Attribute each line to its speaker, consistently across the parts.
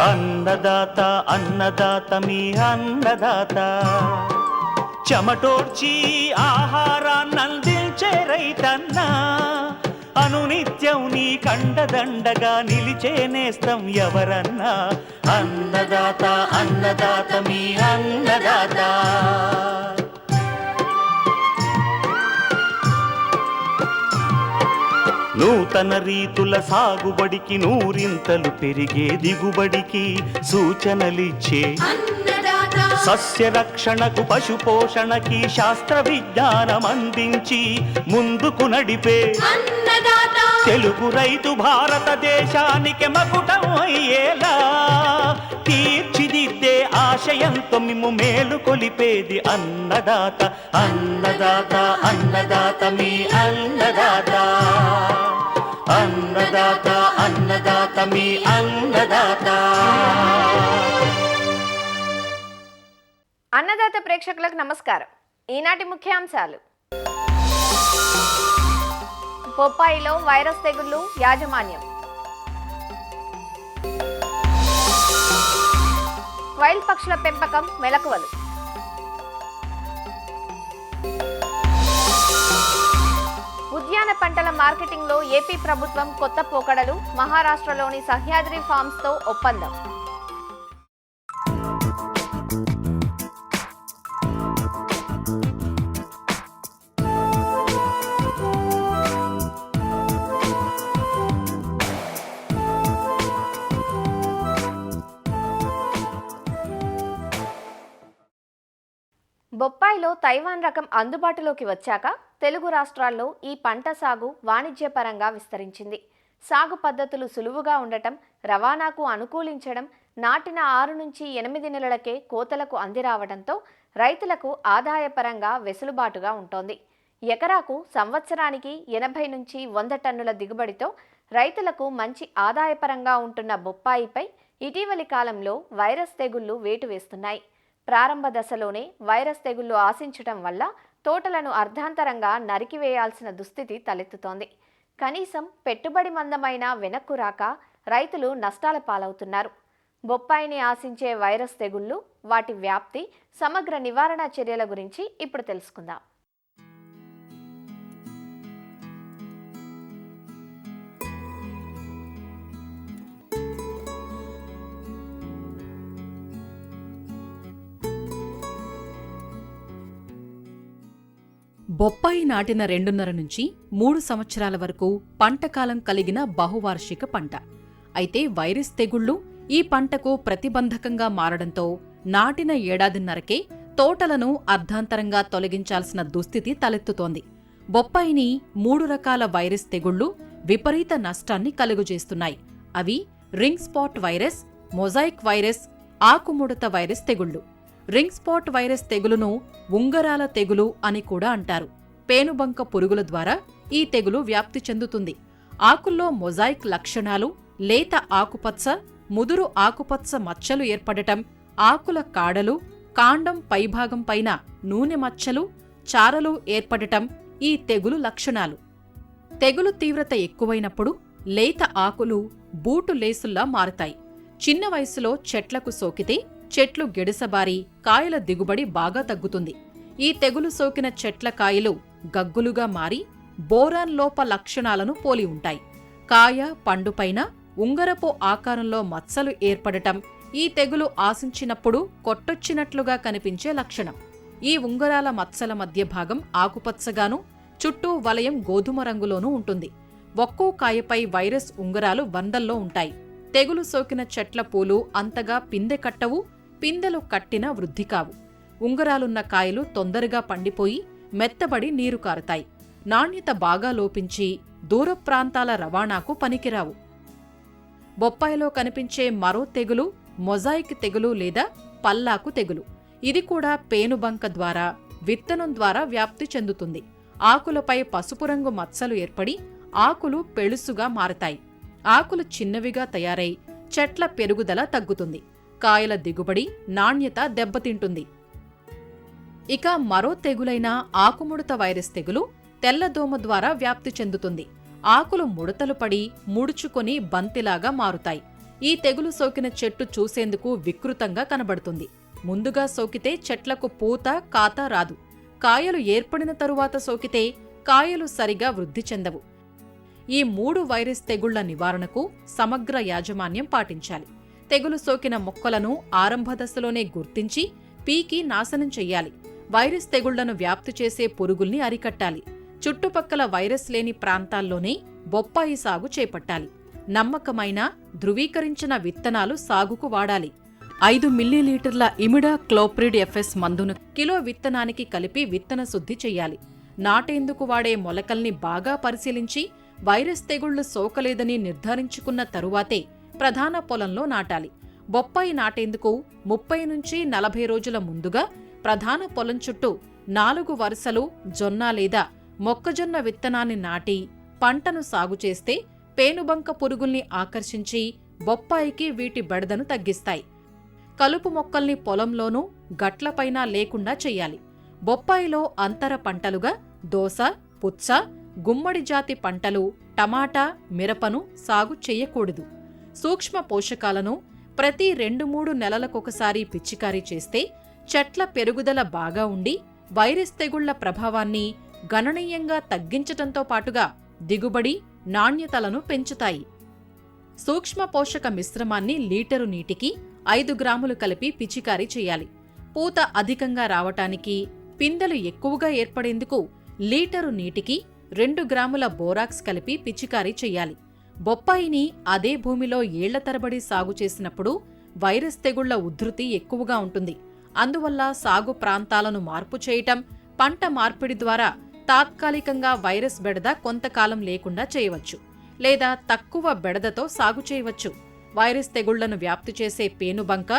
Speaker 1: అన్నదాత అన్నదాత మీ అన్నదాత, చెమటోడ్చి ఆహారాన్నందించే రైతన్నా, అనునిత్యం నీ కండదండగా నిలిచే నేస్తం ఎవరన్నా. అన్నదాత అన్నదాత మీ అన్నదాత. నూతన రీతుల సాగుబడికి, నూరింతలు పెరిగే దిగుబడికి సూచనలిచ్చే సస్య రక్షణకు, పశు పోషణకి శాస్త్ర విజ్ఞానం అందించి ముందుకు నడిపే తెలుగు రైతు భారతదేశానికి మకుటం అయ్యేలా తీర్చిదిద్దే ఆశయంతో మిమ్ము మేలు కొలిపేది అన్నదాత. అన్నదాత అన్నదాత మీ అన్నదాత. అన్నదాత అన్నదాత మీ అన్నదాత.
Speaker 2: అన్నదాత ప్రేక్షకులకు నమస్కారం. ఈనాటి ముఖ్యాంశాలు: బొప్పాయిలో వైరస్ తెగుళ్లు యాజమాన్యం, వైల్డ్ పక్షుల పెంపకం మెలకువలు, ఉద్యాన పంటల మార్కెటింగ్ లో ఏపీ ప్రభుత్వం కొత్త పోకడలు, మహారాష్ట్రలోని సహ్యాద్రి ఫార్మ్స్ తో ఒప్పందం. బొప్పాయిలో తైవాన్ రకం అందుబాటులోకి వచ్చాక తెలుగు రాష్ట్రాల్లో ఈ పంట సాగు వాణిజ్యపరంగా విస్తరించింది. సాగు పద్ధతులు సులువుగా ఉండటం, రవాణాకు అనుకూలించడం, నాటిన 6 నుంచి 8 నెలలకే కోతలకు అందిరావడంతో రైతులకు ఆదాయపరంగా వెసులుబాటుగా ఉంటోంది. ఎకరాకు సంవత్సరానికి 80 నుంచి 100 టన్నుల దిగుబడితో రైతులకు మంచి ఆదాయపరంగా ఉంటున్న బొప్పాయిపై ఇటీవలి కాలంలో వైరస్ తెగుళ్లు వేటు వేస్తున్నాయి. ప్రారంభ దశలోనే వైరస్ తెగుళ్లు ఆశించటం వల్ల తోటలను అర్ధాంతరంగా నరికివేయాల్సిన దుస్థితి తలెత్తుతోంది. కనీసం పెట్టుబడి మందమైనా వెనక్కు రాక రైతులు నష్టాల పాలవుతున్నారు. బొప్పాయిని ఆశించే వైరస్ తెగుళ్లు, వాటి వ్యాప్తి, సమగ్ర నివారణ చర్యల గురించి ఇప్పుడు తెలుసుకుందాం.
Speaker 3: బొప్పాయి నాటిన 2.5 నుంచి 3 సంవత్సరాల వరకు పంటకాలం కలిగిన బహువార్షిక పంట. అయితే వైరస్ తెగుళ్లు ఈ పంటకు ప్రతిబంధకంగా మారడంతో నాటిన 1.5 తోటలను అర్ధాంతరంగా తొలగించాల్సిన దుస్థితి తలెత్తుతోంది. బొప్పాయిని 3 రకాల వైరస్ తెగుళ్లు విపరీత నష్టాన్ని కలుగజేస్తున్నాయి. అవి ring spot virus, mosaic virus, ఆకుముడత వైరస్ తెగుళ్లు. రింగ్ స్పాట్ వైరస్ తెగులును ఉంగరాల తెగులు అని కూడా అంటారు. పేనుబంక పురుగుల ద్వారా ఈ తెగులు వ్యాప్తి చెందుతుంది. ఆకుల్లో మొజాయిక్ లక్షణాలు, లేత ఆకుపచ్చ, ముదురు ఆకుపచ్చ మచ్చలు ఏర్పడటం, ఆకుల కాడలు, కాండం పైభాగం పైన నూనె మచ్చలు, చారలు ఏర్పడటం ఈ తెగులు లక్షణాలు. తెగులు తీవ్రత ఎక్కువైనప్పుడు లేత ఆకులు బూటు లేసుల్లా మారతాయి. చిన్న వయసులో చెట్లకు సోకితే చెట్లు గెడసబారి కాయల దిగుబడి బాగా తగ్గుతుంది. ఈ తెగులు సోకిన చెట్ల కాయలు గగ్గులుగా మారి బోరాన్ లోప లక్షణాలను పోలి ఉంటాయి. కాయ, పండుపైన ఉంగరపు ఆకారంలో మచ్చలు ఏర్పడటం ఈ తెగులు ఆశించినప్పుడు కొట్టొచ్చినట్లుగా కనిపించే లక్షణం. ఈ ఉంగరాల మచ్చల మధ్య భాగం ఆకుపచ్చగాను, చుట్టూ వలయం గోధుమ రంగులోనూ ఉంటుంది. ఒక్కో కాయపై వైరస్ ఉంగరాలు 100లో ఉంటాయి. తెగులు సోకిన చెట్ల పూలు అంతగా పిందె కట్టవు, పిందెలు కట్టిన వృద్ధి కావు. ఉంగరాలున్న కాయలు తొందరగా పండిపోయి మెత్తబడి నీరు కారుతాయి. నాణ్యత బాగా లోపించి దూర ప్రాంతాల రవాణాకు పనికిరావు. బొప్పాయిలో కనిపించే మరో తెగులు మొజాయిక్ తెగులు లేదా పల్లాకు తెగులు. ఇది కూడా పేనుబంక ద్వారా, విత్తనం ద్వారా వ్యాప్తి చెందుతుంది. ఆకులపై పసుపు రంగు మచ్చలు ఏర్పడి ఆకులు పెళుసుగా మారతాయి. ఆకులు చిన్నవిగా తయారై చెట్ల పెరుగుదల తగ్గుతుంది. కాయల దిగుబడి, నాణ్యత దెబ్బతింటుంది. ఇక మరో తెగులైన ఆకుముడత వైరస్ తెగులు తెల్లదోమ ద్వారా వ్యాప్తి చెందుతుంది. ఆకులు ముడతలు పడి ముడుచుకొని బంతిలాగా మారుతాయి. ఈ తెగులు సోకిన చెట్టు చూసేందుకు వికృతంగా కనబడుతుంది. ముందుగా సోకితే చెట్లకు పూత, కాత రాదు. కాయలు ఏర్పడిన తరువాత సోకితే కాయలు సరిగా వృద్ధి చెందవు. ఈ 3 వైరస్ తెగుళ్ల నివారణకు సమగ్ర యాజమాన్యం పాటించాలి. తెగులు సోకిన మొక్కలను ఆరంభ దశలోనే గుర్తించి పీకి నాశనం చెయ్యాలి. వైరస్ తెగుళ్లను వ్యాప్తి చేసే పురుగుల్ని అరికట్టాలి. చుట్టుపక్కల వైరస్ లేని ప్రాంతాల్లోనే బొప్పాయి సాగు చేపట్టాలి. నమ్మకమైన, ధృవీకరించిన విత్తనాలు సాగుకు వాడాలి. 5 మిల్లీలీటర్ల ఇమిడా క్లోప్రిడ్ ఎఫ్ఎస్ మందును కిలో విత్తనానికి కలిపి విత్తన శుద్ధి చెయ్యాలి. నాటేందుకు వాడే మొలకల్ని బాగా పరిశీలించి వైరస్ తెగుళ్లు సోకలేదని నిర్ధారించుకున్న తరువాతే ప్రధాన పొలంలో నాటాలి. బొప్పాయి నాటేందుకు 30 నుంచి 40 రోజుల ముందుగా ప్రధాన పొలం చుట్టూ 4 వరుసలు జొన్న లేదా మొక్కజొన్న విత్తనాన్ని నాటి పంటను సాగు చేస్తే పేనుబంక పురుగుల్ని ఆకర్షించి బొప్పాయికి వీటి బెడదను తగ్గిస్తాయి. కలుపు మొక్కల్ని పొలంలోనూ గట్లపైన లేకుండా చెయ్యాలి. బొప్పాయిలో అంతర పంటలుగా దోస, పుచ్చ, గుమ్మడి జాతి పంటలు, టమాటా, మిరపను సాగు చెయ్యకూడదు. సూక్ష్మ పోషకాలను ప్రతి 2-3 నెలలకొకసారి పిచికారీ చేస్తే చెట్ల పెరుగుదల బాగా ఉండి వైరస్ తెగుళ్ల ప్రభావాన్ని గణనీయంగా తగ్గించటంతో పాటుగా దిగుబడి, నాణ్యతలను పెంచుతాయి. సూక్ష్మ పోషక మిశ్రమాన్ని లీటరు నీటికి 5 గ్రాములు కలిపి పిచికారీ చేయాలి. పూత అధికంగా రావటానికి, పిందెలు ఎక్కువగా ఏర్పడేందుకు లీటరు నీటికి 2 గ్రాముల బోరాక్స్ కలిపి పిచికారీ చెయ్యాలి. బొప్పాయిని అదే భూమిలో ఏళ్ల తరబడి సాగు చేసినప్పుడు వైరస్ తెగుళ్ల ఉధృతి ఎక్కువగా ఉంటుంది. అందువల్ల సాగు ప్రాంతాలను మార్పు చేయటం, పంట మార్పిడి ద్వారా తాత్కాలికంగా వైరస్ బెడద కొంతకాలం లేకుండా చేయవచ్చు, లేదా తక్కువ బెడదతో సాగు చేయవచ్చు. వైరస్ తెగుళ్లను వ్యాప్తి చేసే పేనుబంక,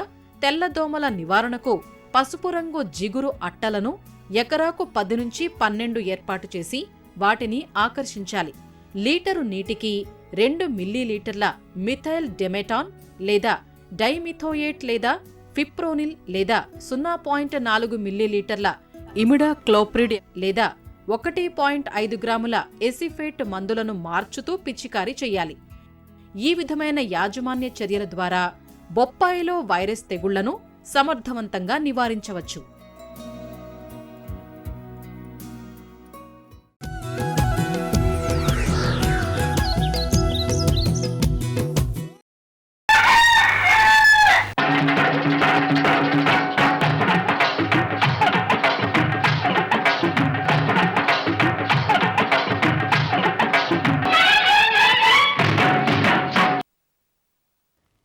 Speaker 3: తెల్లదోమల నివారణకు పసుపు రంగు జిగురు అట్టలను ఎకరాకు 10 నుంచి 12 ఏర్పాటు చేసి వాటిని ఆకర్షించాలి. లీటరు నీటికి 2 మిల్లీలీటర్ల మిథైల్ డెమెటాన్ లేదా డైమిథోయేట్ లేదా ఫిప్రోనిల్ లేదా 0.4 మిల్లీలీటర్ల ఇమిడా క్లోప్రిడ్ లేదా 1.5 గ్రాముల ఎసిఫేట్ మందులను మార్చుతూ పిచికారీ చెయ్యాలి. ఈ విధమైన యాజమాన్య చర్యల ద్వారా బొప్పాయిలో వైరస్ తెగుళ్లను సమర్థవంతంగా నివారించవచ్చు.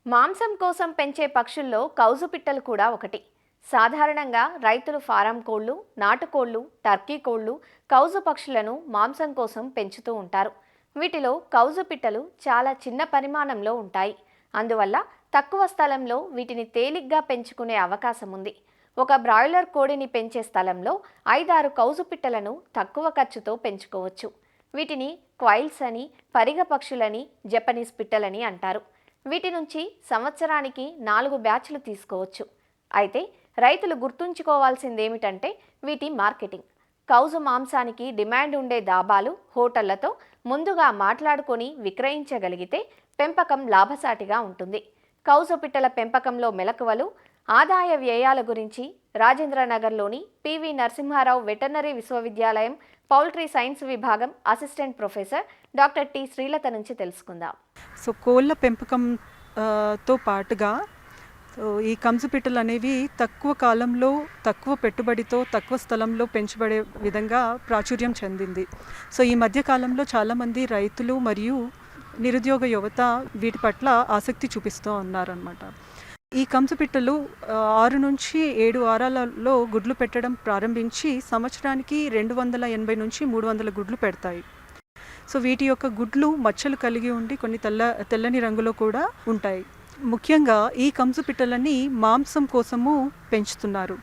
Speaker 2: మాంసం కోసం పెంచే పక్షుల్లో కౌజు పిట్టలు కూడా ఒకటి. సాధారణంగా రైతులు ఫారం కోళ్లు, నాటుకోళ్లు, టర్కీ కోళ్లు, కౌజు పక్షులను మాంసం కోసం పెంచుతూ ఉంటారు. వీటిలో కౌజు పిట్టలు చాలా చిన్న పరిమాణంలో ఉంటాయి. అందువల్ల తక్కువ స్థలంలో వీటిని తేలిగ్గా పెంచుకునే అవకాశం ఉంది. ఒక బ్రాయిలర్ కోడిని పెంచే స్థలంలో 5-6 కౌజు పిట్టలను తక్కువ ఖర్చుతో పెంచుకోవచ్చు. వీటిని క్వైల్స్ అని, పరిగ పక్షులని, జపనీస్ పిట్టలని అంటారు. వీటి నుంచి సంవత్సరానికి 4 బ్యాచ్లు తీసుకోవచ్చు. అయితే రైతులు గుర్తుంచుకోవాల్సిందేమిటంటే వీటి మార్కెటింగ్. కౌజు మాంసానికి డిమాండ్ ఉండే దాబాలు, హోటళ్లతో ముందుగా మాట్లాడుకొని విక్రయించగలిగితే పెంపకం లాభసాటిగా ఉంటుంది. కౌజు పిట్టల పెంపకంలో మెలకువలు, ఆదాయ వ్యయాల గురించి రాజేంద్రనగర్లోని పివి నరసింహారావు వెటర్నరీ విశ్వవిద్యాలయం పౌల్ట్రీ సైన్స్ విభాగం assistant professor doctor T Srilatha నుంచి తెలుసుకుందాం.
Speaker 4: సో కోళ్ళ పెంపకం తో పాటుగా ఈ కంజు పిట్టలు అనేవి తక్కువ కాలంలో, తక్కువ పెట్టుబడితో, తక్కువ స్థలంలో పెంచబడే విధంగా ప్రాచుర్యం చెందింది. సో ఈ మధ్య కాలంలో చాలామంది రైతులు మరియు నిరుద్యోగ యువత వీటి పట్ల ఆసక్తి చూపిస్తూ ఉన్నారన్నమాట. ఈ కంజు పిట్టలు 6 నుంచి 7 వారాలలో గుడ్లు పెట్టడం ప్రారంభించి సంవత్సరానికి 280 నుంచి 300 గుడ్లు పెడతాయి. సో వీటి యొక్క గుడ్లు మచ్చలు కలిగి ఉండి కొన్ని తెల్లని రంగులో కూడా ఉంటాయి. ముఖ్యంగా ఈ కంజు పిట్టలని మాంసం కోసము పెంచుతున్నారు.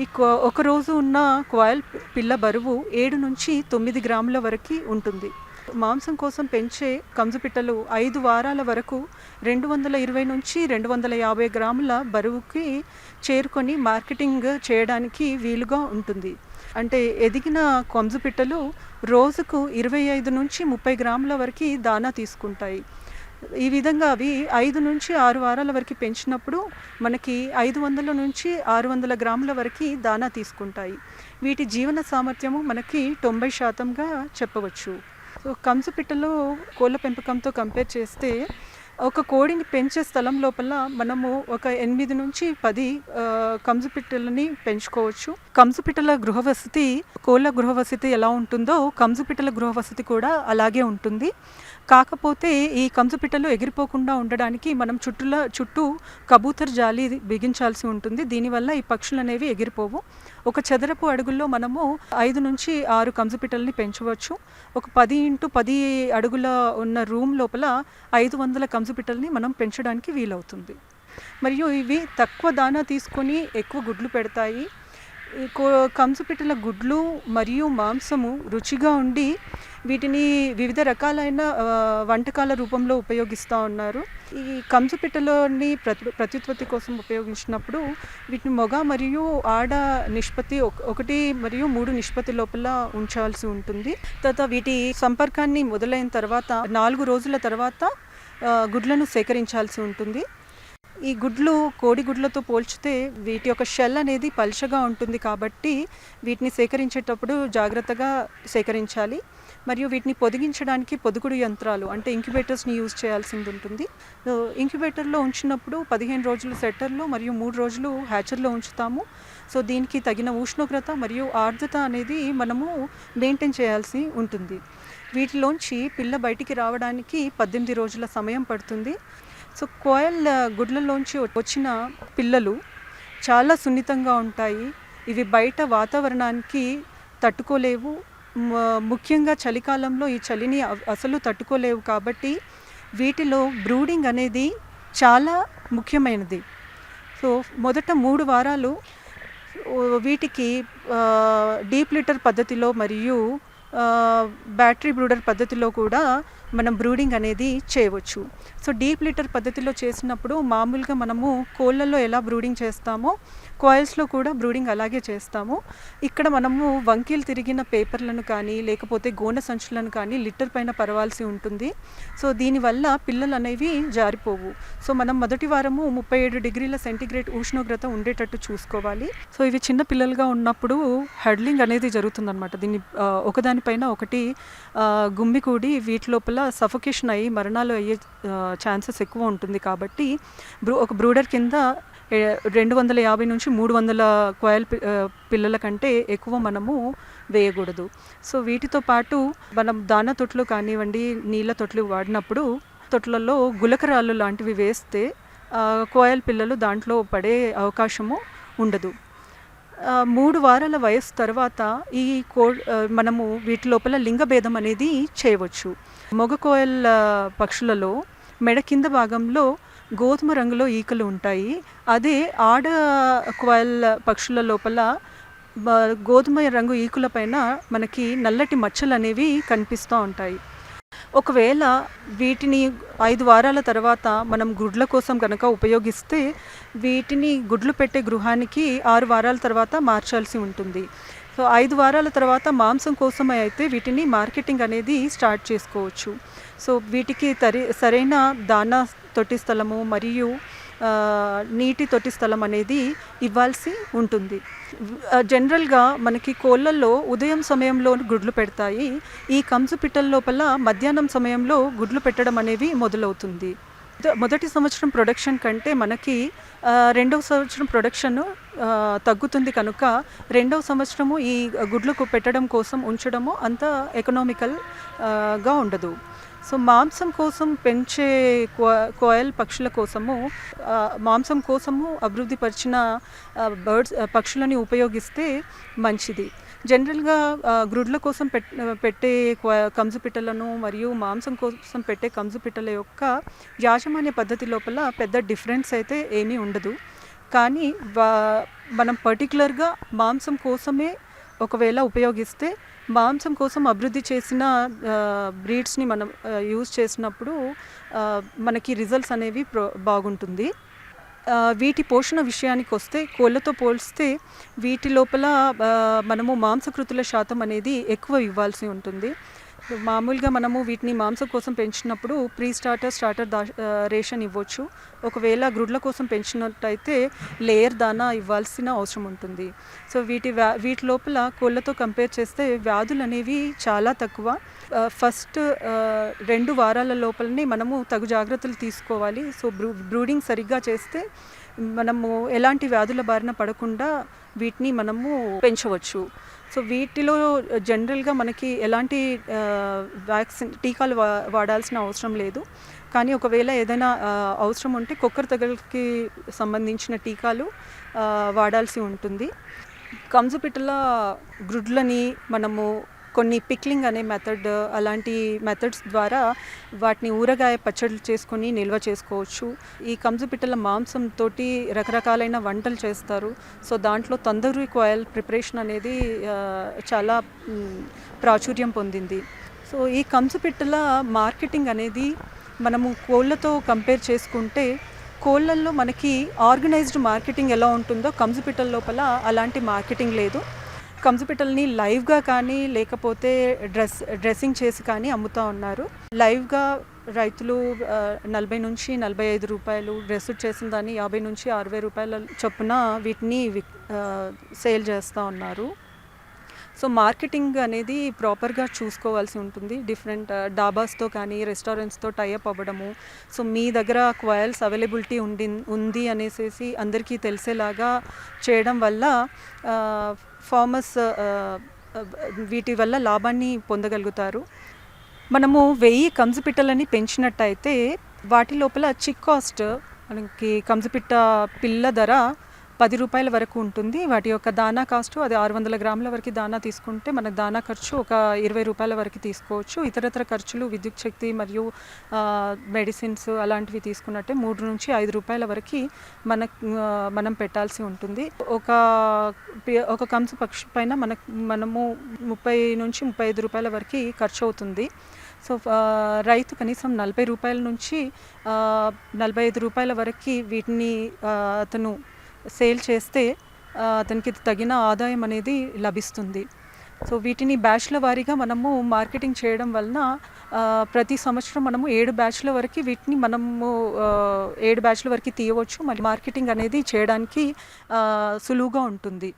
Speaker 4: ఈ ఒకరోజు ఉన్న క్వాయిల్ పిల్ల బరువు 7 నుంచి 9 గ్రాముల వరకు ఉంటుంది. మాంసం కోసం పెంచే కంజు పిట్టలు 5 వారాల వరకు 220 నుంచి 250 గ్రాముల బరువుకి చేరుకొని మార్కెటింగ్ చేయడానికి వీలుగా ఉంటుంది. అంటే ఎదిగిన కంజు పిట్టలు రోజుకు 25 నుంచి 30 గ్రాముల వరకు దానా తీసుకుంటాయి. ఈ విధంగా అవి 5 నుంచి 6 వారాల వరకు పెంచినప్పుడు మనకి 500 నుంచి 600 గ్రాముల వరకు దానా తీసుకుంటాయి. వీటి జీవన సామర్థ్యము మనకి 90%గా చెప్పవచ్చు. సో కంచుపిట్టలో కోళ్ళ పెంపకంతో కంపేర్ చేస్తే ఒక కోడిని పెంచే స్థలం లోపల మనము ఒక 8 నుంచి 10 కంచుపిట్టలని పెంచుకోవచ్చు. కంచుపిట్టల గృహవసతి కోళ్ళ గృహవసతి ఎలా ఉంటుందో కంచుపిట్టల గృహవసతి కూడా అలాగే ఉంటుంది. కాకపోతే ఈ కంచుపిట్టలు ఎగిరిపోకుండా ఉండడానికి మనం చుట్టూ కబూతర్ జాలి బిగించాల్సి ఉంటుంది. దీనివల్ల ఈ పక్షులు అనేవి ఎగిరిపోవు. ఒక చదరపు అడుగుల్లో మనము 5 నుంచి 6 కంచుపిట్టలని పెంచవచ్చు. ఒక 10 x 10 అడుగుల ఉన్న రూమ్ లోపల 500 కంచుపిట్టలని మనం పెంచడానికి వీలవుతుంది. మరియు ఇవి తక్కువ దానా తీసుకొని ఎక్కువ గుడ్లు పెడతాయి. ఈ కంచుపిట్టల గుడ్లు మరియు మాంసము రుచిగా ఉండి వీటిని వివిధ రకాలైన వంటకాల రూపంలో ఉపయోగిస్తూ ఉన్నారు. ఈ కంచుపిట్టలోని ప్రత్యుత్పత్తి కోసం ఉపయోగించినప్పుడు వీటిని మగ మరియు ఆడ నిష్పత్తి 1:3 నిష్పత్తి లోపల ఉంచాల్సి ఉంటుంది. తర్వాత వీటి సంపర్కాన్ని మొదలైన తర్వాత 4 రోజుల తర్వాత గుడ్లను సేకరించాల్సి ఉంటుంది. ఈ గుడ్లు కోడి గుడ్లతో పోల్చితే వీటి యొక్క షెల్ అనేది పల్చగా ఉంటుంది కాబట్టి వీటిని సేకరించేటప్పుడు జాగ్రత్తగా సేకరించాలి. మరియు వీటిని పొదిగించడానికి పొదుగుడు యంత్రాలు అంటే ఇంక్యుబేటర్స్ని యూజ్ చేయాల్సింది ఉంటుంది. ఇంక్యుబేటర్లో ఉంచినప్పుడు 15 రోజులు సెట్టర్లో మరియు 3 రోజులు హ్యాచర్లో ఉంచుతాము. సో దీనికి తగిన ఉష్ణోగ్రత మరియు ఆర్ద్రత అనేది మనము మెయింటైన్ చేయాల్సి ఉంటుంది. వీటిలోంచి పిల్ల బయటికి రావడానికి 18 రోజుల సమయం పడుతుంది. సో కోయల్ గుడ్లలోంచి వచ్చిన పిల్లలు చాలా సున్నితంగా ఉంటాయి. ఇవి బయట వాతావరణానికి తట్టుకోలేవు. ముఖ్యంగా చలికాలంలో ఈ చలిని అసలు తట్టుకోలేవు కాబట్టి వీటిలో బ్రూడింగ్ అనేది చాలా ముఖ్యమైనది. సో మొదట 3 వారాలు వీటికి డీప్ లిటర్ పద్ధతిలో మరియు బ్యాటరీ బ్రూడర్ పద్ధతిలో కూడా మనం బ్రూడింగ్ అనేది చేయవచ్చు. సో డీప్ లిటర్ పద్ధతిలో చేసినప్పుడు మామూలుగా మనము కోళ్ళల్లో ఎలా బ్రూడింగ్ చేస్తామో కాయిల్స్లో కూడా బ్రూడింగ్ అలాగే చేస్తాము. ఇక్కడ మనము వంకీలు తిరిగిన పేపర్లను కానీ లేకపోతే గోనె సంచులను కానీ లిటర్ పైన పరవాల్సి ఉంటుంది. సో దీనివల్ల పిల్లలు అనేవి జారిపోవు. సో మనం మొదటి వారము 37 డిగ్రీల సెంటీగ్రేడ్ ఉష్ణోగ్రత ఉండేటట్టు చూసుకోవాలి. సో ఇవి చిన్న పిల్లలుగా ఉన్నప్పుడు హెడ్లింగ్ అనేది జరుగుతుందన్నమాట. దీన్ని ఒకదానిపైన ఒకటి గుమ్మికూడి వీటి లోపల సఫోకేషన్ అయ్యి మరణాలు అయ్యే ఛాన్సెస్ ఎక్కువ ఉంటుంది. కాబట్టి ఒక బ్రూడర్ కింద 250 నుంచి 300 కోయల్ పిల్లల కంటే ఎక్కువ మనము వేయకూడదు. సో వీటితో పాటు మనం దానా తొట్లు కానివ్వండి, నీళ్ళ తొట్లు వాడినప్పుడు తొట్లలో గులకరాళ్ళు లాంటివి వేస్తే కోయల్ పిల్లలు దాంట్లో పడే అవకాశము ఉండదు. 3 వారాల వయసు తర్వాత ఈ మనము వీటి లోపల లింగభేదం అనేది చేయవచ్చు. మగ కోయల్ పక్షులలో మెడ కింద భాగంలో గోధుమ రంగులో ఈకలు ఉంటాయి. అదే ఆడ కోయల్ పక్షుల లోపల గోధుమ రంగు ఈకుల పైన మనకి నల్లటి మచ్చలు అనేవి కనిపిస్తూ ఉంటాయి. ఒకవేళ వీటిని 5 వారాల తర్వాత మనం గుడ్ల కోసం కనుక ఉపయోగిస్తే వీటిని గుడ్లు పెట్టే గృహానికి 6 వారాల తర్వాత మార్చాల్సి ఉంటుంది. సో 5 వారాల తర్వాత మాంసం కోసమే అయితే వీటిని మార్కెటింగ్ అనేది స్టార్ట్ చేసుకోవచ్చు. సో వీటికి సరైన దానా తొట్టి స్థలము మరియు నీటి తొట్టి స్థలం అనేది ఇవ్వాల్సి ఉంటుంది. జనరల్గా మనకి కోళ్ళల్లో ఉదయం సమయంలో గుడ్లు పెడతాయి. ఈ కంచుపిట్టల లోపల మధ్యాహ్నం సమయంలో గుడ్లు పెట్టడం అనేవి మొదలవుతుంది. మొదటి సంవత్సరం ప్రొడక్షన్ కంటే మనకి రెండవ సంవత్సరం ప్రొడక్షన్ తగ్గుతుంది కనుక రెండవ సంవత్సరము ఈ గుడ్లకు పెట్టడం కోసం ఉంచడము అంత ఎకనామికల్గా ఉండదు. సో మాంసం కోసం పెంచే కోయల్ పక్షుల కోసము మాంసం కోసము అభివృద్ధి పరిచిన పక్షులని ఉపయోగిస్తే మంచిది. జనరల్గా గ్రుడ్ల కోసం పెట్టే కంచుపిట్టలను మరియు మాంసం కోసం పెట్టే కంచుపిట్టల యొక్క యాజమాన్య పద్ధతి లోపల పెద్ద డిఫరెన్స్ అయితే ఏమీ ఉండదు. కానీ మనం పర్టికులర్గా మాంసం కోసమే ఒకవేళ ఉపయోగిస్తే మాంసం కోసం అభివృద్ధి చేసిన బ్రీడ్స్ని మనం యూజ్ చేసినప్పుడు మనకి రిజల్ట్స్ అనేవి బాగుంటుంది. వీటి పోషణ విషయానికి వస్తే కోళ్ళతో పోల్స్తే వీటి లోపల మనము మాంసకృతుల శాతం అనేది ఎక్కువ ఇవ్వాల్సి ఉంటుంది. మామూలుగా మనము వీటిని మాంసం కోసం పెంచినప్పుడు ప్రీ స్టార్టర్ రేషన్ ఇవ్వచ్చు. ఒకవేళ గ్రుడ్ల కోసం పెంచినట్టయితే లేయర్ దానా ఇవ్వాల్సిన అవసరం ఉంటుంది. సో వీటి లోపల కోళ్ళతో కంపేర్ చేస్తే వ్యాధులు అనేవి చాలా తక్కువ. ఫస్ట్ 2 వారాల లోపలనే మనము తగు జాగ్రత్తలు తీసుకోవాలి. సో బ్రూడింగ్ సరిగ్గా చేస్తే మనము ఎలాంటి వ్యాధుల బారిన పడకుండా వీటిని మనము పెంచవచ్చు. సో వీటిలో జనరల్గా మనకి ఎలాంటి టీకాలు వాడాల్సిన అవసరం లేదు. కానీ ఒకవేళ ఏదైనా అవసరం ఉంటే కొక్కర తెగులుకి సంబంధించిన టీకాలు వాడాల్సి ఉంటుంది. కంజుపిట్టల గ్రుడ్లని మనము కొన్ని పిక్లింగ్ అనే మెథడ్, అలాంటి మెథడ్స్ ద్వారా వాటిని ఊరగాయ పచ్చళ్ళు చేసుకొని నిల్వ చేసుకోవచ్చు. ఈ కంజుపిట్టల మాంసంతో రకరకాలైన వంటలు చేస్తారు. సో దాంట్లో తందూరి కాయల్ ప్రిపరేషన్ అనేది చాలా ప్రాచుర్యం పొందింది. సో ఈ కంజుపిట్టల మార్కెటింగ్ అనేది మనము కోళ్ళతో కంపేర్ చేసుకుంటే కోళ్ళల్లో మనకి ఆర్గనైజ్డ్ మార్కెటింగ్ ఎలా ఉంటుందో కంజుపిట్టల లోపల అలాంటి మార్కెటింగ్ లేదు. కంజుపిట్టల్ని లైవ్గా కానీ లేకపోతే డ్రెస్సింగ్ చేసి కానీ అమ్ముతూ ఉన్నారు. లైవ్గా రైతులు 40 నుంచి 45 రూపాయలు, డ్రెస్ చేసిన దాన్ని 50 నుంచి 60 రూపాయల చొప్పున వీటిని సేల్ చేస్తూ ఉన్నారు. సో మార్కెటింగ్ అనేది ప్రాపర్గా చూసుకోవాల్సి ఉంటుంది. డిఫరెంట్ డాబాస్తో కానీ రెస్టారెంట్స్తో టైఅప్ అవ్వడము. సో మీ దగ్గర క్వాయల్స్ అవైలబిలిటీ ఉంది అనేసి అందరికీ తెలిసేలాగా చేయడం వల్ల ఫార్మర్స్ వీటి వల్ల లాభాన్ని పొందగలుగుతారు. మనము 1000 కంజుపిట్టలని పెంచినట్టయితే వాటి లోపల చిక్ కాస్ట్ మనకి కంజుపిట్ట పిల్ల ధర 10 రూపాయల వరకు ఉంటుంది. వాటి యొక్క దానా కాస్ట్ అది 600 గ్రాముల వరకు దానా తీసుకుంటే మనకు దానా ఖర్చు ఒక 20 రూపాయల వరకు తీసుకోవచ్చు. ఇతరత్ర ఖర్చులు విద్యుత్ శక్తి మరియు మెడిసిన్స్ అలాంటివి తీసుకున్నట్టే 3 నుంచి 5 రూపాయల వరకు మనం పెట్టాల్సి ఉంటుంది. ఒక కంచు పక్షి పైన మనము 30 నుంచి 35 రూపాయల వరకు ఖర్చు అవుతుంది. సో రైతు కనీసం 40 రూపాయల నుంచి 45 రూపాయల వరకు వీటిని అతను సేల్ చేస్తే అతనికి తగిన ఆదాయం అనేది లభిస్తుంది. సో వీటిని బ్యాచ్ల వారీగా మనము మార్కెటింగ్ చేయడం వలన ప్రతి సంవత్సరం మనము 7 బ్యాచ్ల వరకు వీటిని మనము 7 బ్యాచ్ల వరకు తీయవచ్చు. మరి మార్కెటింగ్ అనేది చేయడానికి సులువుగా ఉంటుంది.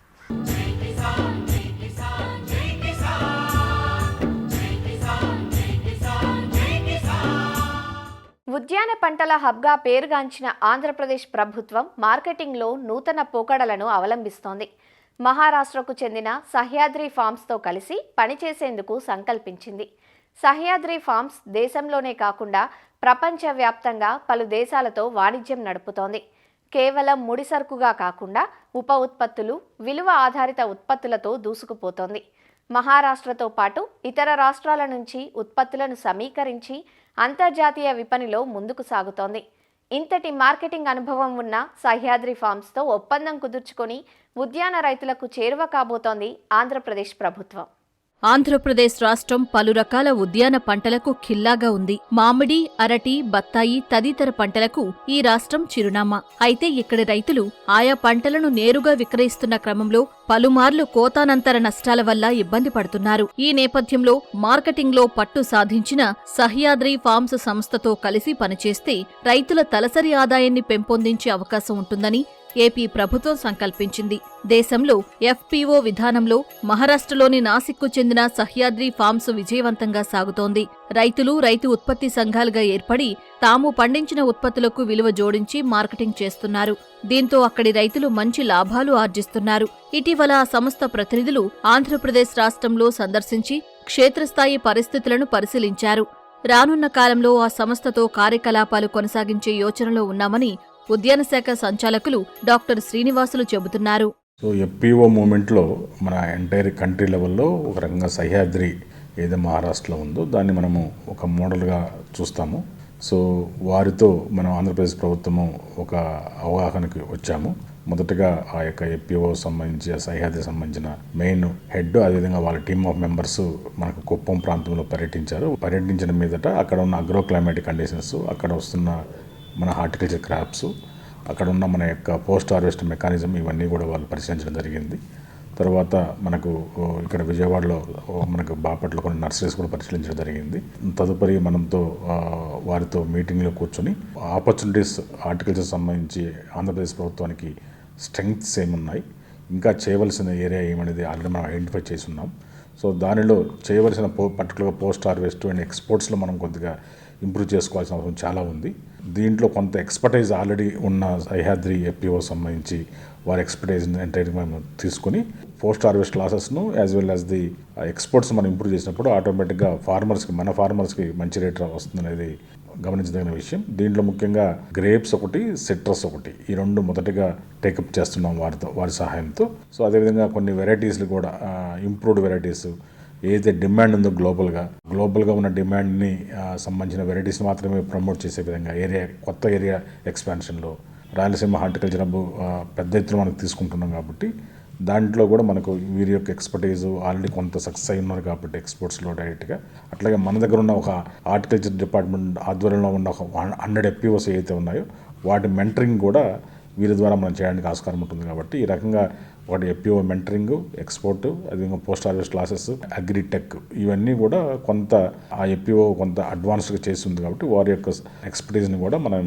Speaker 2: ఉద్యాన పంటల హబ్గా పేరుగాంచిన ఆంధ్రప్రదేశ్ ప్రభుత్వం మార్కెటింగ్లో నూతన పోకడలను అవలంబిస్తోంది. మహారాష్ట్రకు చెందిన సహ్యాద్రి ఫార్మ్స్తో కలిసి పనిచేసేందుకు సంకల్పించింది. సహ్యాద్రి ఫార్మ్స్ దేశంలోనే కాకుండా ప్రపంచవ్యాప్తంగా పలు దేశాలతో వాణిజ్యం నడుపుతోంది. కేవలం ముడి సరుకుగా కాకుండా ఉప ఉత్పత్తులు, విలువ ఆధారిత ఉత్పత్తులతో దూసుకుపోతోంది. మహారాష్ట్రతో పాటు ఇతర రాష్ట్రాల నుంచి ఉత్పత్తులను సమీకరించి అంతర్జాతీయ విపణిలో ముందుకు సాగుతోంది. ఇంతటి మార్కెటింగ్ అనుభవం ఉన్న సహ్యాద్రి ఫార్మ్స్తో ఒప్పందం కుదుర్చుకొని ఉద్యాన రైతులకు చేరువ కాబోతోంది ఆంధ్రప్రదేశ్ ప్రభుత్వం.
Speaker 3: ఆంధ్రప్రదేశ్ రాష్ట్రం పలు రకాల ఉద్యాన పంటలకు ఖిల్లాగా ఉంది. మామిడి, అరటి, బత్తాయి తదితర పంటలకు ఈ రాష్ట్రం చిరునామా. అయితే ఇక్కడి రైతులు ఆయా పంటలను నేరుగా విక్రయిస్తున్న క్రమంలో పలుమార్లు కోతానంతర నష్టాల వల్ల ఇబ్బంది పడుతున్నారు. ఈ నేపథ్యంలో మార్కెటింగ్లో పట్టు సాధించిన సహ్యాద్రి ఫార్మ్స్ సంస్థతో కలిసి పనిచేస్తే రైతుల తలసరి ఆదాయాన్ని పెంపొందించే అవకాశం ఉంటుందని ఏపీ ప్రభుత్వం సంకల్పించింది. దేశంలో ఎఫ్పీఓ విధానంలో మహారాష్ట్రలోని నాసిక్కు చెందిన సహ్యాద్రి ఫార్మ్స్ విజయవంతంగా సాగుతోంది. రైతులు రైతు ఉత్పత్తి సంఘాలుగా ఏర్పడి తాము పండించిన ఉత్పత్తులకు విలువ జోడించి మార్కెటింగ్ చేస్తున్నారు. దీంతో అక్కడి రైతులు మంచి లాభాలు ఆర్జిస్తున్నారు. ఇటీవల ఆ సంస్థ ప్రతినిధులు ఆంధ్రప్రదేశ్ రాష్ట్రంలో సందర్శించి క్షేత్రస్థాయి పరిస్థితులను పరిశీలించారు. రానున్న కాలంలో ఆ సంస్థతో కార్యకలాపాలు కొనసాగించే యోచనలో ఉన్నామని ఉద్యాన శాఖ సంచాలకులు డాక్టర్ శ్రీనివాసులు చెబుతున్నారు.
Speaker 5: సో ఎఫ్పీఓ మూమెంట్లో మన ఎంటైర్ కంట్రీ లెవెల్లో ఒక రకంగా సహ్యాద్రి ఏదో మహారాష్ట్రలో ఉందో దాన్ని మనము ఒక మోడల్గా చూస్తాము. సో వారితో మనం ఆంధ్రప్రదేశ్ ప్రభుత్వము ఒక అవగాహనకి వచ్చాము. మొదటగా ఆ యొక్క ఎఫ్పీఓ సంబంధించి సహ్యాద్రికి సంబంధించిన మెయిన్ హెడ్, అదేవిధంగా వాళ్ళ టీమ్ ఆఫ్ మెంబర్స్ మనకు కుప్పం ప్రాంతంలో పర్యటించారు. పర్యటించిన మీదట అక్కడ ఉన్న అగ్రో క్లైమాటిక్ కండిషన్స్, అక్కడ వస్తున్న మన హార్టికల్చర్ క్రాప్స్, అక్కడ ఉన్న మన యొక్క పోస్ట్ హార్వెస్ట్ మెకానిజం, ఇవన్నీ కూడా వాళ్ళు పరిశీలించడం జరిగింది. తర్వాత మనకు ఇక్కడ విజయవాడలో మనకు బాపట్ల కొన్ని నర్సరీస్ కూడా పరిశీలించడం జరిగింది. తదుపరి మనతో వారితో మీటింగ్లో కూర్చొని ఆపర్చునిటీస్ హార్టికల్చర్ సంబంధించి ఆంధ్రప్రదేశ్ ప్రభుత్వానికి స్ట్రెంగ్త్స్ ఏమున్నాయి, ఇంకా చేయవలసిన ఏరియా ఏమనేది ఆల్రెడీ మనం ఐడెంటిఫై చేసి ఉన్నాం. సో దానిలో చేయవలసిన పర్టికులర్గా పోస్ట్ హార్వెస్ట్ అండ్ ఎక్స్పోర్ట్స్లో మనం కొద్దిగా ఇంప్రూవ్ చేసుకోవాల్సిన అవసరం చాలా ఉంది. దీంట్లో కొంత ఎక్స్పర్టైజ్ ఆల్రెడీ ఉన్న సహ్యాద్రి ఎఫ్పిఓ సంబంధించి వారి ఎక్స్పర్టైజ్ని ఎంటైర్గా మనం తీసుకుని పోస్ట్ హార్వెస్ట్ లాసెస్ను as well as the exports మనం ఇంప్రూవ్ చేసినప్పుడు ఆటోమేటిక్గా మన ఫార్మర్స్కి మంచి రేట్ వస్తుందనేది గమనించదగిన విషయం. దీంట్లో ముఖ్యంగా గ్రేప్స్ ఒకటి, సిట్రస్ ఒకటి, ఈ రెండు మొదటగా టేకప్ చేస్తున్నాం వారి సహాయంతో. సో అదేవిధంగా కొన్ని వెరైటీస్లు కూడా ఇంప్రూవ్డ్ వెరైటీస్ ఏదైతే డిమాండ్ ఉందో గ్లోబల్గా ఉన్న డిమాండ్ని సంబంధించిన వెరైటీస్ మాత్రమే ప్రమోట్ చేసే విధంగా కొత్త ఏరియా ఎక్స్పాన్షన్లో రాయలసీమ హార్టికల్చర్ పెద్ద ఎత్తున మనకు తీసుకుంటున్నాం కాబట్టి దాంట్లో కూడా మనకు వీరి యొక్క ఎక్స్పర్టైజ్ ఆల్రెడీ కొంత సక్సెస్ అయి ఉన్నారు కాబట్టి ఎక్స్పోర్ట్స్లో డైరెక్ట్గా. అట్లాగే మన దగ్గర ఉన్న ఒక హార్టికల్చర్ డిపార్ట్మెంట్ ఆధ్వర్యంలో ఉన్న ఒక 100 ఎఫ్పిఓస్ ఏవైతే ఉన్నాయో వాటి మెంటరింగ్ కూడా వీరి ద్వారా మనం చేయడానికి ఆస్కారం ఉంటుంది. కాబట్టి ఈ రకంగా ఒకటి ఎఫ్పిఓ మెంటరింగ్, ఎక్స్పోర్ట్, అదేవిధంగా పోస్ట్ హార్వెస్ట్ క్లాసెస్, అగ్రిటెక్, ఇవన్నీ కూడా కొంత ఆ ఎఫ్పిఓ కొంత అడ్వాన్స్డ్గా చేస్తుంది కాబట్టి వారి యొక్క ఎక్స్పర్టీస్ని కూడా మనం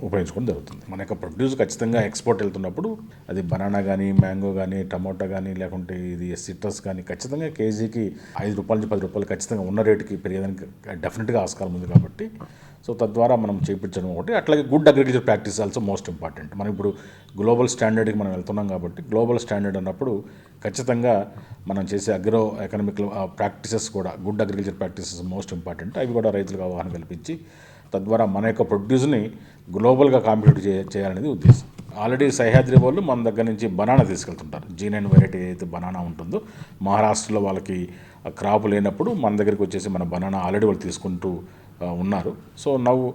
Speaker 5: ఉపయోగించుకోవడం జరుగుతుంది. మన యొక్క ప్రొడ్యూస్ ఖచ్చితంగా ఎక్స్పోర్ట్ వెళ్తున్నప్పుడు అది బనానా కానీ, మ్యాంగో కానీ, టమోటా కానీ, లేకుంటే ఇది సిట్రస్ కానీ ఖచ్చితంగా కేజీకి 5 రూపాయల నుంచి 10 రూపాయలు ఖచ్చితంగా ఉన్న రేటుకి పెరిగేదానికి డెఫినెట్గా ఆస్కారం ఉంది కాబట్టి సో తద్వారా మనం చేయించడం ఒకటి. అట్లాగే good agriculture practice also most important. మనం ఇప్పుడు గ్లోబల్ స్టాండర్డ్కి మనం వెళ్తున్నాం కాబట్టి గ్లోబల్ స్టాండర్డ్ అన్నప్పుడు ఖచ్చితంగా మనం చేసే అగ్రో ఎకనామిక్ ప్రాక్టీసెస్ కూడా good agriculture practices most important. అవి కూడా రైతులకు అవగాహన కల్పించి తద్వారా మన యొక్క ప్రొడ్యూస్ని గ్లోబల్గా కాంపిటేట్ చేయాలనేది ఉద్దేశం. ఆల్రెడీ సహ్యాద్రి వాళ్ళు మన దగ్గర నుంచి బనానా తీసుకెళ్తుంటారు. G9 వెరైటీ ఏదైతే బనానా ఉంటుందో మహారాష్ట్రలో వాళ్ళకి క్రాప్ లేనప్పుడు మన దగ్గరికి వచ్చేసి మన బనానా ఆల్రెడీ వాళ్ళు తీసుకుంటూ ఉన్నారు. సో నవ్వు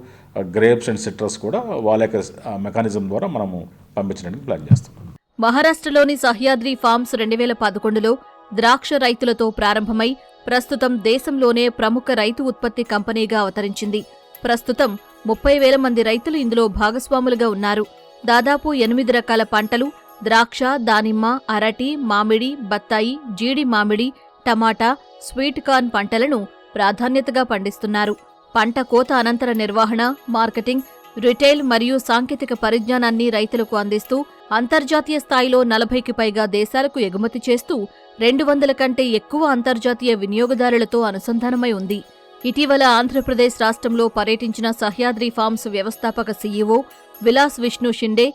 Speaker 5: గ్రేప్స్ అండ్ సిట్రస్ కూడా వాళ్ళ యొక్క మెకానిజం ద్వారా మనము పంపించడానికి ప్లాన్ చేస్తున్నాం.
Speaker 6: మహారాష్ట్రలోని సహ్యాద్రి ఫార్మ్స్ 2011లో ద్రాక్ష రైతులతో ప్రారంభమై ప్రస్తుతం దేశంలోనే ప్రముఖ రైతు ఉత్పత్తి కంపెనీగా అవతరించింది. ప్రస్తుతం 30,000 మంది రైతులు ఇందులో భాగస్వాములుగా ఉన్నారు. దాదాపు 8 రకాల పంటలు ద్రాక్ష, దానిమ్మ, అరటి, మామిడి, బత్తాయి, జీడి మామిడి, టమాటా, స్వీట్ కార్న్ పంటలను ప్రాధాన్యతగా పండిస్తున్నారు. పంట కోత అనంతర నిర్వహణ, మార్కెటింగ్, రిటైల్ మరియు సాంకేతిక పరిజ్ఞానాన్ని రైతులకు అందిస్తూ అంతర్జాతీయ స్థాయిలో 40కి పైగా దేశాలకు ఎగుమతి చేస్తూ 200 కంటే ఎక్కువ అంతర్జాతీయ వినియోగదారులతో అనుసంధానమై ఉంది. ఇటీవల ఆంధ్రప్రదేశ్ రాష్ట్రంలో పర్యటించిన సహ్యాద్రి ఫార్మ్స్ వ్యవస్థాపక సీఈఓ విలాస్ విష్ణు షిండే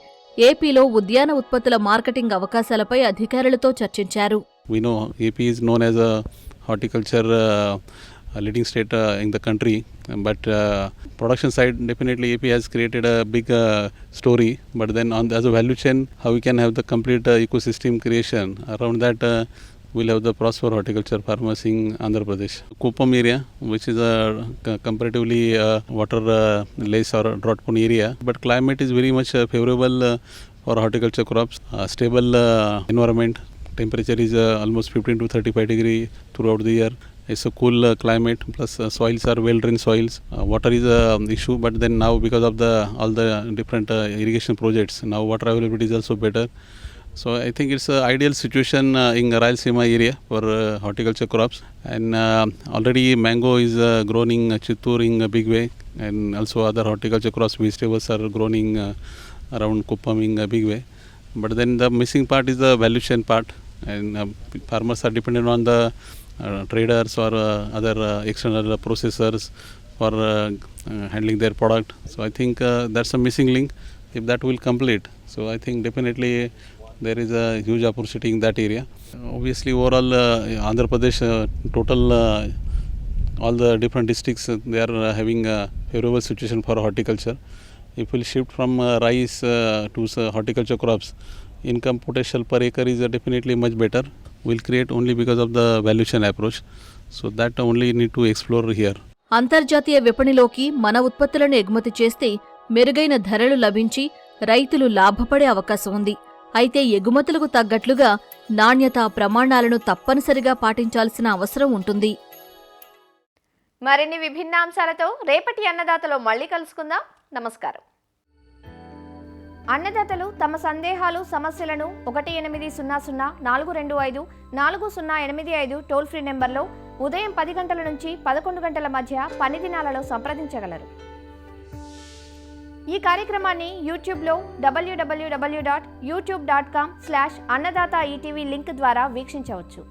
Speaker 6: ఏపీలో ఉద్యాన ఉత్పత్తుల మార్కెటింగ్ అవకాశాలపై అధికారులతో చర్చించారు.
Speaker 7: We know AP is known as a horticulture leading state in the country, but production side definitely AP has created a big story, but then as a value chain how we can have the complete ecosystem creation around that. We'll have the prosper horticulture farmers in Andhra Pradesh. Kuppam area, which is a comparatively water less or drought prone area, but climate is very much favorable for horticulture crops. Stable environment, temperature is almost 15 to 35 degree throughout the year. It's a cool climate, plus soils are well drained soils. Water is a issue, but then now because of all the different irrigation projects, now water availability is also better. So I think it's an ideal situation in Rayalaseema area for horticulture crops. And already mango is grown in Chittoor in a big way, and also other horticulture crops, vegetables are growing around Kuppam in a big way. But then the missing part is the value chain part, and farmers are dependent on the traders or other external processors for handling their product. So I think that's a missing link. If that will complete, so I think definitely there is a huge opportunity in that area. Obviously overall Andhra Pradesh total all the different districts they are having a favorable situation for horticulture. If we shift from rice to horticulture crops, income potential per acre is definitely much better. We'll create only because of the value chain approach. So that only need to explore here.
Speaker 6: అంతర్జాతీయ విపణిలోకి మన ఉత్పత్తులను ఎగుమతి చేస్తే మెరుగైన ధరలు లభించి రైతులు లాభపడే అవకాశం ఉంది. అయితే ఎగుమతులకు తగ్గట్లుగా నాణ్యతా ప్రమాణాలను తప్పనిసరిగా పాటించాల్సిన అవసరం ఉంటుంది.
Speaker 2: మరిన్ని విభిన్న అంశాలతో రేపటి అన్నదాతలో మళ్ళీ కలుసుకుందాం. నమస్కారం. అన్నదాతలు తమ సందేహాలు సమస్యలను 1800 425 4085 టోల్ ఫ్రీ నెంబర్లో ఉదయం 10 గంటల నుంచి 11 గంటల మధ్య పని దినాలలో సంప్రదించగలరు. ఈ కార్యక్రమాన్ని యూట్యూబ్లో www.youtube.com/annadaata ETV లింక్ ద్వారా వీక్షించవచ్చు.